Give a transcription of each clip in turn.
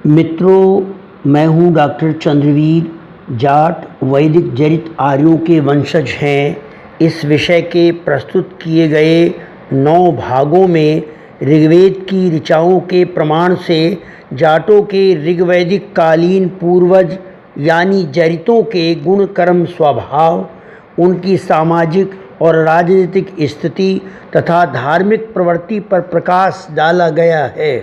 मित्रों, मैं हूँ डॉक्टर चंद्रवीर जाट। वैदिक जरित आर्यों के वंशज हैं। इस विषय के प्रस्तुत किए गए 9 भागों में ऋग्वेद की ऋचाओं के प्रमाण से जाटों के ऋग्वैदिक कालीन पूर्वज यानी जरितों के गुण कर्म स्वभाव, उनकी सामाजिक और राजनीतिक स्थिति तथा धार्मिक प्रवृत्ति पर प्रकाश डाला गया है।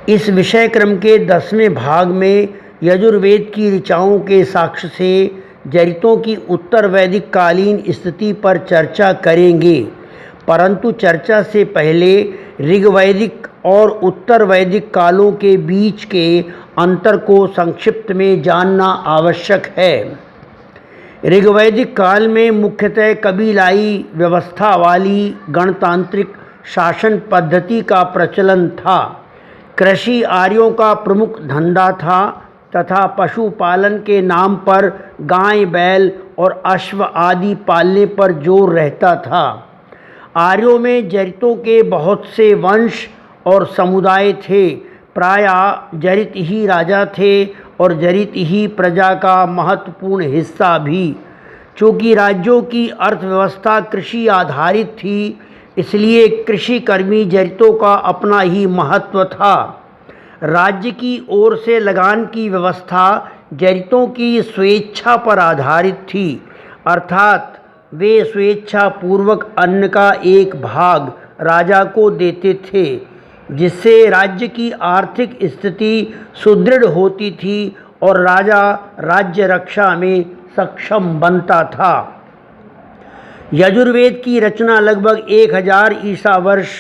इस विषय क्रम के 10वें भाग में यजुर्वेद की ऋचाओं के साक्ष्य से जरितों की उत्तर वैदिक कालीन स्थिति पर चर्चा करेंगे, परंतु चर्चा से पहले ऋग्वैदिक और उत्तर वैदिक कालों के बीच के अंतर को संक्षिप्त में जानना आवश्यक है। ऋग्वैदिक काल में मुख्यतः कबीलाई व्यवस्था वाली गणतांत्रिक शासन पद्धति का प्रचलन था। कृषि आर्यों का प्रमुख धंधा था तथा पशुपालन के नाम पर गाय, बैल और अश्व आदि पालने पर जोर रहता था। आर्यों में जरितों के बहुत से वंश और समुदाय थे। प्रायः जरित ही राजा थे और जरित ही प्रजा का महत्वपूर्ण हिस्सा भी। चूँकि राज्यों की अर्थव्यवस्था कृषि आधारित थी, इसलिए कृषि कर्मी जरितों का अपना ही महत्व था। राज्य की ओर से लगान की व्यवस्था जरितों की स्वेच्छा पर आधारित थी, अर्थात वे स्वेच्छा पूर्वक अन्न का एक भाग राजा को देते थे, जिससे राज्य की आर्थिक स्थिति सुदृढ़ होती थी और राजा राज्य रक्षा में सक्षम बनता था। यजुर्वेद की रचना लगभग 1000 ईसा वर्ष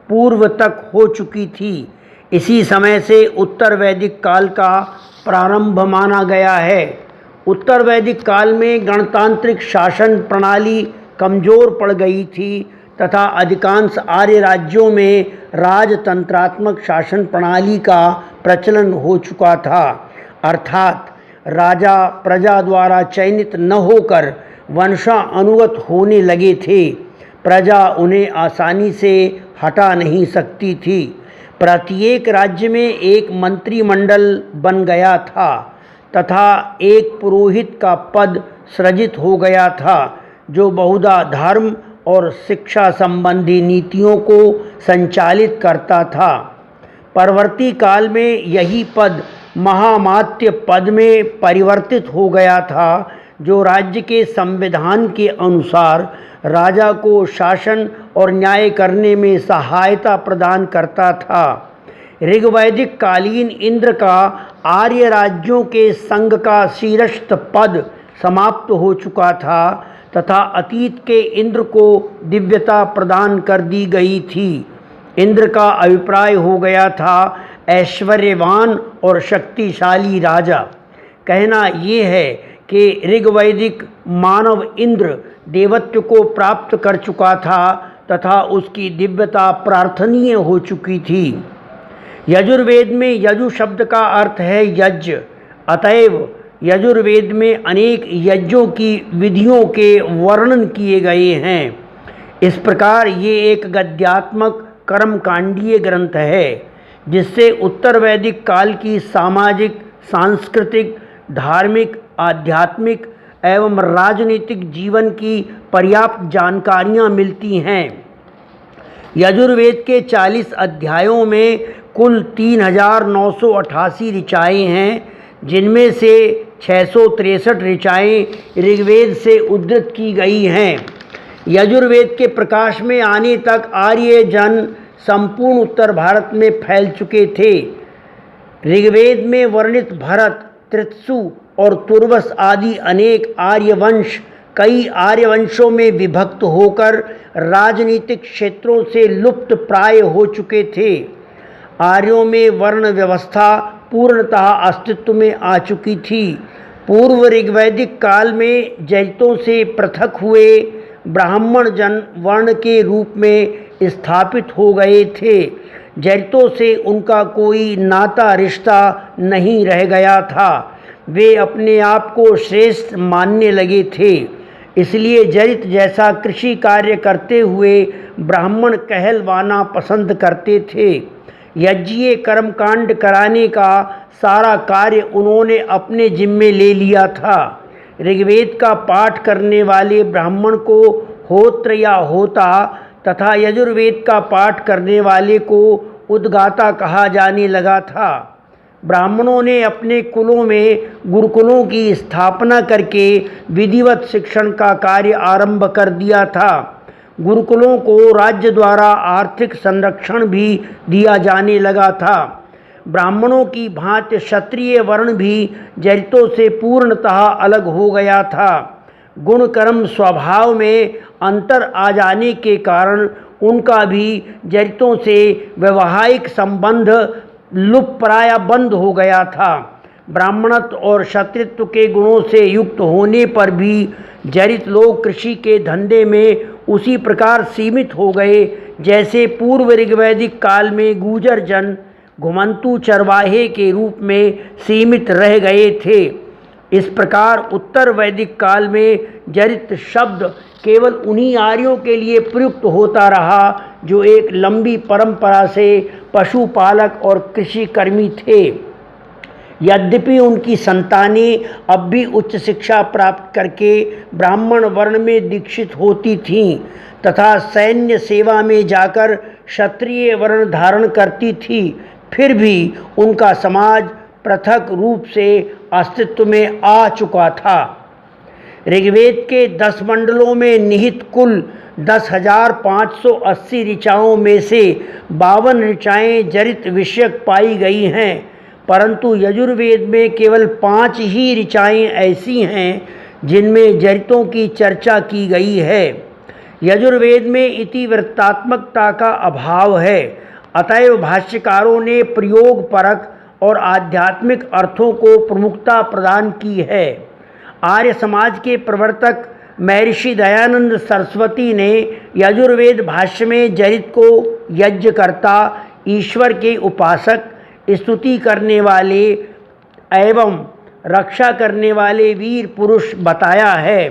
पूर्व तक हो चुकी थी। इसी समय से उत्तर वैदिक काल का प्रारंभ माना गया है। उत्तर वैदिक काल में गणतांत्रिक शासन प्रणाली कमज़ोर पड़ गई थी तथा अधिकांश आर्य राज्यों में राजतंत्रात्मक शासन प्रणाली का प्रचलन हो चुका था, अर्थात राजा प्रजा द्वारा चयनित न होकर वंशानुगत होने लगे थे। प्रजा उन्हें आसानी से हटा नहीं सकती थी। प्रत्येक राज्य में एक मंत्रिमंडल बन गया था तथा एक पुरोहित का पद सृजित हो गया था, जो बहुधा धर्म और शिक्षा संबंधी नीतियों को संचालित करता था। परवर्ती काल में यही पद महामात्य पद में परिवर्तित हो गया था, जो राज्य के संविधान के अनुसार राजा को शासन और न्याय करने में सहायता प्रदान करता था। ऋग्वैदिक कालीन इंद्र का आर्य राज्यों के संघ का शीर्षस्थ पद समाप्त हो चुका था तथा अतीत के इंद्र को दिव्यता प्रदान कर दी गई थी। इंद्र का अभिप्राय हो गया था ऐश्वर्यवान और शक्तिशाली राजा। कहना ये है कि ऋग्वैदिक मानव इंद्र देवत्व को प्राप्त कर चुका था तथा उसकी दिव्यता प्रार्थनीय हो चुकी थी। यजुर्वेद में यजु शब्द का अर्थ है यज्ञ, अतएव यजुर्वेद में अनेक यज्ञों की विधियों के वर्णन किए गए हैं। इस प्रकार ये एक गद्यात्मक कर्मकांडीय ग्रंथ है, जिससे उत्तर वैदिक काल की सामाजिक, सांस्कृतिक, धार्मिक, आध्यात्मिक एवं राजनीतिक जीवन की पर्याप्त जानकारियाँ मिलती हैं। यजुर्वेद के 40 अध्यायों में कुल 3988 ऋचाएँ हैं, जिनमें से 663 ऋचाएँ ऋग्वेद से उद्धृत की गई हैं। यजुर्वेद के प्रकाश में आने तक आर्य जन संपूर्ण उत्तर भारत में फैल चुके थे। ऋग्वेद में वर्णित भरत, तृत्सु और तुर्वस आदि अनेक आर्यवंश कई आर्यवंशों में विभक्त होकर राजनीतिक क्षेत्रों से लुप्त प्राय हो चुके थे। आर्यों में वर्ण व्यवस्था पूर्णतः अस्तित्व में आ चुकी थी। पूर्व ऋग्वैदिक काल में जैतों से पृथक हुए ब्राह्मण जन वर्ण के रूप में स्थापित हो गए थे। जैतों से उनका कोई नाता रिश्ता नहीं रह गया था। वे अपने आप को श्रेष्ठ मानने लगे थे, इसलिए जरित जैसा कृषि कार्य करते हुए ब्राह्मण कहलवाना पसंद करते थे। यज्ञीय कर्मकांड कराने का सारा कार्य उन्होंने अपने जिम्मे ले लिया था। ऋग्वेद का पाठ करने वाले ब्राह्मण को होत्र या होता तथा यजुर्वेद का पाठ करने वाले को उद्गाता कहा जाने लगा था। ब्राह्मणों ने अपने कुलों में गुरुकुलों की स्थापना करके विधिवत शिक्षण का कार्य आरंभ कर दिया था। गुरुकुलों को राज्य द्वारा आर्थिक संरक्षण भी दिया जाने लगा था। ब्राह्मणों की भांति क्षत्रिय वर्ण भी जरितों से पूर्णतः अलग हो गया था। गुण कर्म स्वभाव में अंतर आ जाने के कारण उनका भी जरितों से वैवाहिक संबंध लुप्तप्राय बंद हो गया था। ब्राह्मणत्व और क्षत्रित्व के गुणों से युक्त होने पर भी जरित लोग कृषि के धंधे में उसी प्रकार सीमित हो गए जैसे पूर्व ऋग्वैदिक काल में गूजर जन घुमंतु चरवाहे के रूप में सीमित रह गए थे। इस प्रकार उत्तर वैदिक काल में जरित शब्द केवल उन्हीं आर्यों के लिए प्रयुक्त होता रहा जो एक लंबी परंपरा से पशुपालक और कृषि कर्मी थे। यद्यपि उनकी संतानें अब भी उच्च शिक्षा प्राप्त करके ब्राह्मण वर्ण में दीक्षित होती थीं तथा सैन्य सेवा में जाकर क्षत्रिय वर्ण धारण करती थीं, फिर भी उनका समाज पृथक रूप से अस्तित्व में आ चुका था। ऋग्वेद के 10 मंडलों में निहित कुल 10,580 ऋचाओं में से 52 ऋचाएँ जरित विषयक पाई गई हैं, परंतु यजुर्वेद में केवल 5 ही ऋचाएँ ऐसी हैं जिनमें जरितों की चर्चा की गई है। यजुर्वेद में इतिवृत्तात्मकता का अभाव है, अतएव भाष्यकारों ने प्रयोग परक और आध्यात्मिक अर्थों को प्रमुखता प्रदान की है। आर्य समाज के प्रवर्तक महर्षि दयानंद सरस्वती ने यजुर्वेद भाष्य में जरित को यज्ञकर्ता, ईश्वर के उपासक, स्तुति करने वाले एवं रक्षा करने वाले वीर पुरुष बताया है।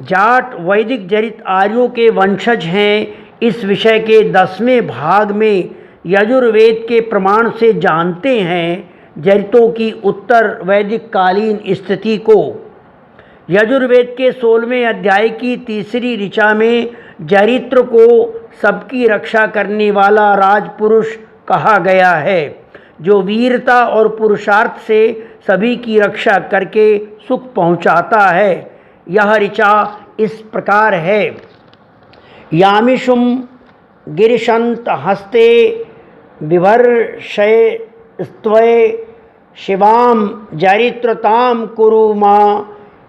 जाट वैदिक जरित आर्यों के वंशज हैं, इस विषय के 10वें भाग में यजुर्वेद के प्रमाण से जानते हैं जरितों की उत्तर वैदिक कालीन स्थिति को। यजुर्वेद के 16वें अध्याय की 3री ऋचा में जरित्र को सबकी रक्षा करने वाला राजपुरुष कहा गया है, जो वीरता और पुरुषार्थ से सभी की रक्षा करके सुख पहुंचाता है। यह ऋचा इस प्रकार है। यामिषुम गिरिशंत हस्ते बिभर्षय स्त्वय शिवाम जरित्रताम कुरु मां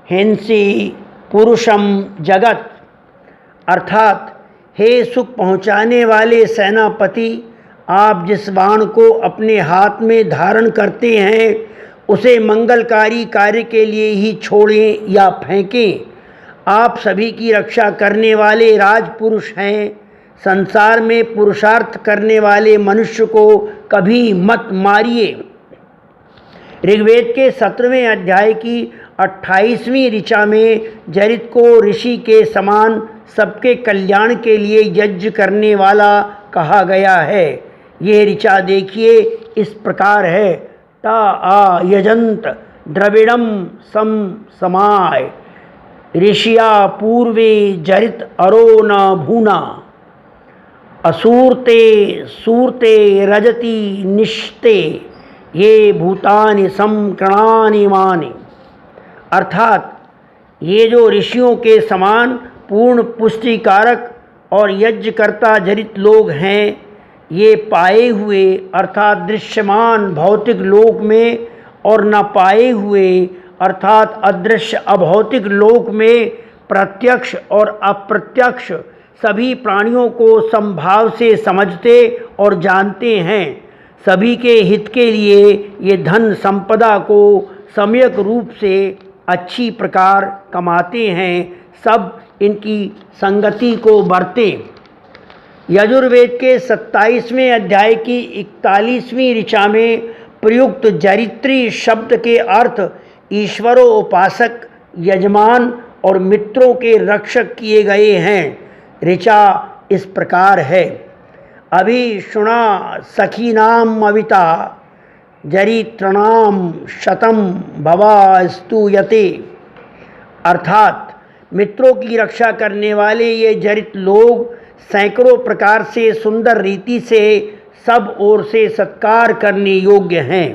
हिंसी पुरुषम जगत। अर्थात हे सुख पहुँचाने वाले सेनापति, आप जिस बाण को अपने हाथ में धारण करते हैं उसे मंगलकारी कार्य के लिए ही छोड़ें या फेंकें। आप सभी की रक्षा करने वाले राजपुरुष हैं। संसार में पुरुषार्थ करने वाले मनुष्य को कभी मत मारिए। ऋग्वेद के 17वें अध्याय की 28वीं ऋचा में जरित को ऋषि के समान सबके कल्याण के लिए यज्ञ करने वाला कहा गया है। यह ऋचा देखिए इस प्रकार है। ता आ यजंत द्रविड़म सम समाय ऋषिया पूर्वे जरित अरो न भूना असूरते सूरते रजति निष्ते ये भूतानि समकणानि मानि। अर्थात ये जो ऋषियों के समान पूर्ण पुष्टिकारक और यज्ञकर्ता जरित लोग हैं, ये पाए हुए अर्थात दृश्यमान भौतिक लोक में और न पाए हुए अर्थात अदृश्य अभौतिक लोक में प्रत्यक्ष और अप्रत्यक्ष सभी प्राणियों को समभाव से समझते और जानते हैं। सभी के हित के लिए ये धन संपदा को सम्यक रूप से अच्छी प्रकार कमाते हैं, सब इनकी संगति को बरतें। यजुर्वेद के 27वें अध्याय की 41वीं ऋचा में प्रयुक्त जरित्री शब्द के अर्थ ईश्वरोपासक, यजमान और मित्रों के रक्षक किए गए हैं। ऋचा इस प्रकार है। अभिषुणा सखीनाम अविता जरित्रणाम शतम भवास्तूयते। अर्थात मित्रों की रक्षा करने वाले ये जरित लोग सैकड़ों प्रकार से सुंदर रीति से सब ओर से सत्कार करने योग्य हैं।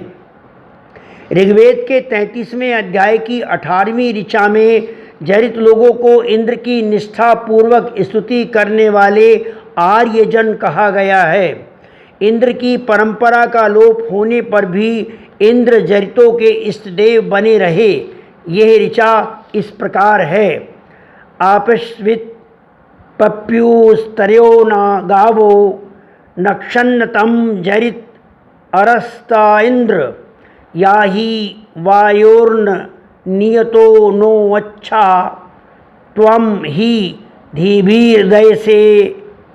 ऋग्वेद के 33वें अध्याय की 18वीं ऋचा में जरित लोगों को इंद्र की निष्ठा पूर्वक स्तुति करने वाले आर्यजन कहा गया है। इंद्र की परंपरा का लोप होने पर भी इंद्र जरितों के इष्टदेव बने रहे। यह ऋचा इस प्रकार है। आपस्वित पप्यूस्तर्यो न गावो नक्षन्नतम जरित अरस्ता इंद्र याहि वायोर्न नियतो नो अच्छा त्वं ही धीभीर्दय से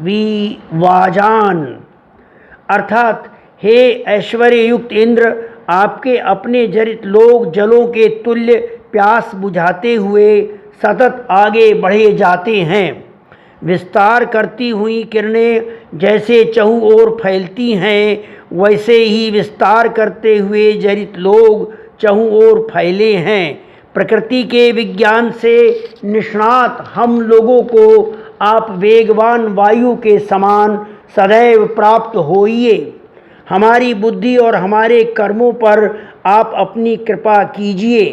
विवाजान। अर्थात हे ऐश्वर्य युक्त इंद्र, आपके अपने जरित लोग जलों के तुल्य प्यास बुझाते हुए सतत आगे बढ़े जाते हैं। विस्तार करती हुई किरणें जैसे चहुं ओर फैलती हैं, वैसे ही विस्तार करते हुए जरित लोग चहुं ओर फैले हैं। प्रकृति के विज्ञान से निष्णात हम लोगों को आप वेगवान वायु के समान सदैव प्राप्त होइए। हमारी बुद्धि और हमारे कर्मों पर आप अपनी कृपा कीजिए,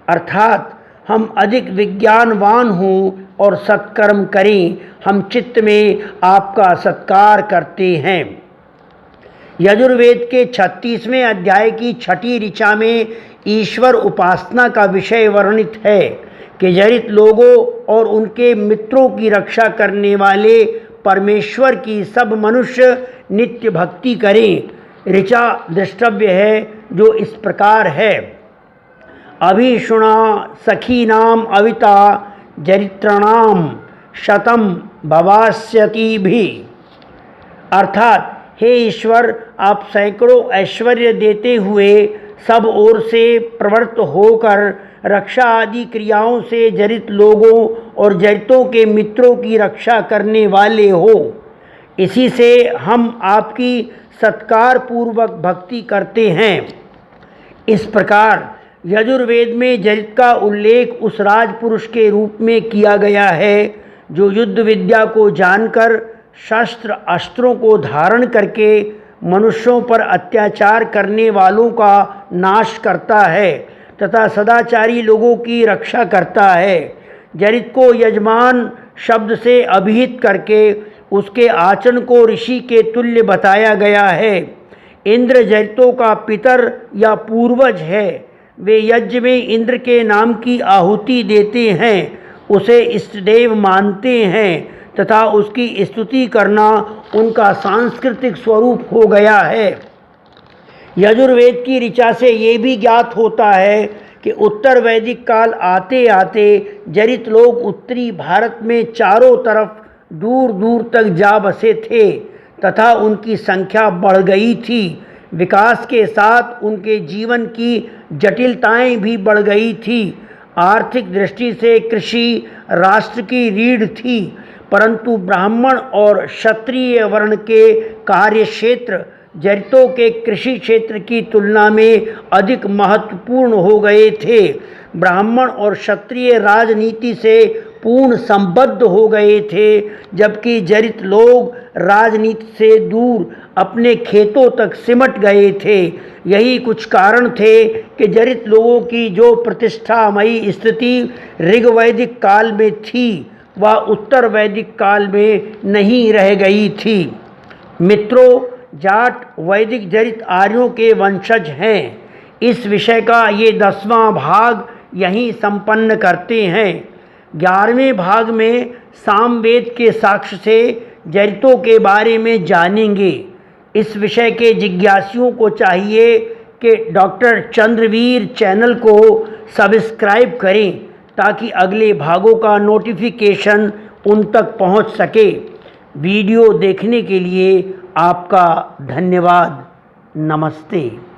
अर्थात हम अधिक विज्ञानवान हों और सत्कर्म करें। हम चित्त में आपका सत्कार करते हैं। यजुर्वेद के 36वें अध्याय की 6ठी ऋचा में ईश्वर उपासना का विषय वर्णित है कि जरित लोगों और उनके मित्रों की रक्षा करने वाले परमेश्वर की सब मनुष्य नित्य भक्ति करें। ऋचा द्रष्टव्य है जो इस प्रकार है। अभिषुणा सखीनाम अविता जरित्रणाम शतम भवास्यति भी। अर्थात हे ईश्वर, आप सैकड़ों ऐश्वर्य देते हुए सब ओर से प्रवृत्त होकर रक्षा आदि क्रियाओं से जरित लोगों और जरितों के मित्रों की रक्षा करने वाले हो। इसी से हम आपकी सत्कार पूर्वक भक्ति करते हैं। इस प्रकार यजुर्वेद में जरित का उल्लेख उस राजपुरुष के रूप में किया गया है जो युद्ध विद्या को जानकर शस्त्र अस्त्रों को धारण करके मनुष्यों पर अत्याचार करने वालों का नाश करता है तथा सदाचारी लोगों की रक्षा करता है। जरित को यजमान शब्द से अभिहित करके उसके आचरण को ऋषि के तुल्य बताया गया है। इंद्र जरितों का पितर या पूर्वज है। वे यज्ञ में इंद्र के नाम की आहुति देते हैं, उसे इष्टदेव मानते हैं तथा उसकी स्तुति करना उनका सांस्कृतिक स्वरूप हो गया है। यजुर्वेद की ऋचा से ये भी ज्ञात होता है कि उत्तर वैदिक काल आते आते जरित लोग उत्तरी भारत में चारों तरफ दूर दूर तक जा बसे थे तथा उनकी संख्या बढ़ गई थी। विकास के साथ उनके जीवन की जटिलताएं भी बढ़ गई थी। आर्थिक दृष्टि से कृषि राष्ट्र की रीढ़ थी, परंतु ब्राह्मण और क्षत्रिय वर्ण के कार्य क्षेत्र जरितों के कृषि क्षेत्र की तुलना में अधिक महत्वपूर्ण हो गए थे। ब्राह्मण और क्षत्रिय राजनीति से पूर्ण संबद्ध हो गए थे, जबकि जरित लोग राजनीति से दूर अपने खेतों तक सिमट गए थे। यही कुछ कारण थे कि जरित लोगों की जो प्रतिष्ठामयी स्थिति ऋग्वैदिक काल में थी वह उत्तर वैदिक काल में नहीं रह गई थी। मित्रों, जाट वैदिक जरित आर्यों के वंशज हैं। इस विषय का ये 10वां भाग यहीं संपन्न करते हैं। 11वें भाग में सामवेद के साक्ष्य से जरितों के बारे में जानेंगे। इस विषय के जिज्ञासुओं को चाहिए कि डॉक्टर चंद्रवीर चैनल को सब्सक्राइब करें ताकि अगले भागों का नोटिफिकेशन उन तक पहुंच सके। वीडियो देखने के लिए आपका धन्यवाद। नमस्ते।